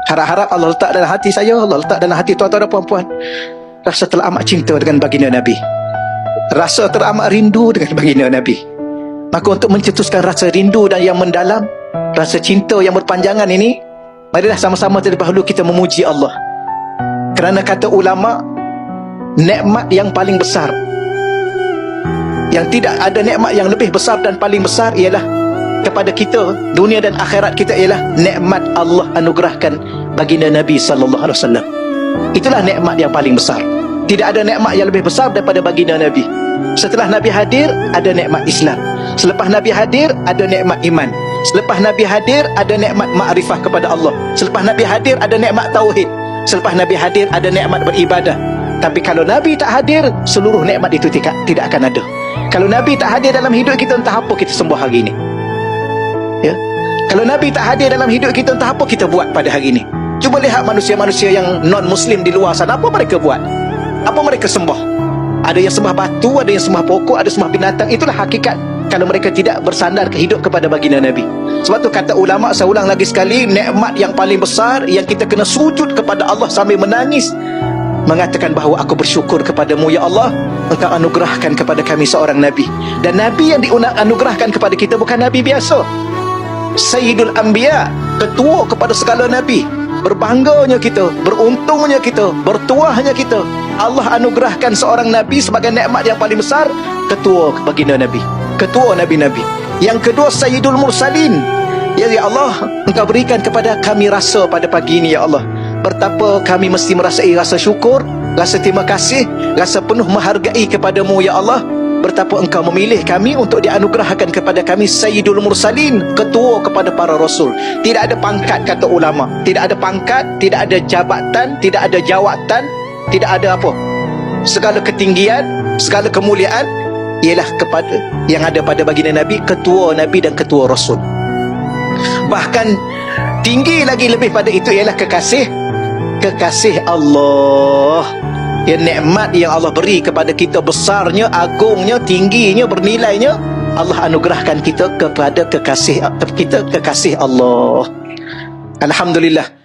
Harap-harap Allah letak dalam hati saya, Allah letak dalam hati tuan-tuan dan puan-puan, rasa teramat cinta dengan baginda Nabi, rasa teramat rindu dengan baginda Nabi. Maka untuk mencetuskan rasa rindu dan yang mendalam, rasa cinta yang berpanjangan ini, marilah sama-sama terlebih dahulu kita memuji Allah. Kerana kata ulama, nikmat yang paling besar, yang tidak ada nikmat yang lebih besar dan paling besar ialah kepada kita, dunia dan akhirat kita, ialah nikmat Allah anugerahkan baginda Nabi sallallahu alaihi wasallam. Itulah nikmat yang paling besar. Tidak ada nikmat yang lebih besar daripada baginda Nabi. Setelah Nabi hadir, ada nikmat Islam. Selepas Nabi hadir, ada nikmat iman. Selepas Nabi hadir, ada nikmat ma'rifah kepada Allah. Selepas Nabi hadir, ada nikmat tauhid. Selepas Nabi hadir, ada nikmat beribadah. Tapi kalau Nabi tak hadir, seluruh nikmat itu tidak akan ada. Kalau Nabi tak hadir dalam hidup kita, entah apa kita sembuh hari ini. Ya? Kalau Nabi tak hadir dalam hidup kita, entah apa kita buat pada hari ini. Cuba lihat manusia-manusia yang non-Muslim di luar sana, apa mereka buat? Apa mereka sembah? Ada yang sembah batu, ada yang sembah pokok, ada sembah binatang. Itulah hakikat kalau mereka tidak bersandar ke hidup kepada baginda Nabi. Sebab tu kata ulama, saya ulang lagi sekali, nikmat yang paling besar yang kita kena sujud kepada Allah sambil menangis, mengatakan bahawa aku bersyukur kepadamu ya Allah, engkau anugerahkan kepada kami seorang Nabi. Dan Nabi yang dianugerahkan kepada kita bukan Nabi biasa, Sayyidul Anbiya, ketua kepada segala Nabi. Berbangganya kita, beruntungnya kita, bertuahnya kita, Allah anugerahkan seorang Nabi sebagai nikmat yang paling besar, ketua baginda Nabi, ketua Nabi-Nabi. Yang kedua, Sayyidul Mursalin. Ya Allah, engkau berikan kepada kami rasa pada pagi ini ya Allah, betapa kami mesti merasai rasa syukur, rasa terima kasih, rasa penuh menghargai kepadamu ya Allah, betapa engkau memilih kami untuk dianugerahkan kepada kami Sayyidul Mursalin, ketua kepada para rasul. Tidak ada pangkat, kata ulama, tidak ada pangkat, tidak ada jabatan, tidak ada jawatan, tidak ada apa, segala ketinggian, segala kemuliaan ialah kepada yang ada pada baginda Nabi, ketua Nabi dan ketua rasul. Bahkan tinggi lagi lebih pada itu ialah kekasih Allah. Ya, nikmat yang Allah beri kepada kita, besarnya, agungnya, tingginya, bernilainya, Allah anugerahkan kita kepada kekasih Allah. Alhamdulillah.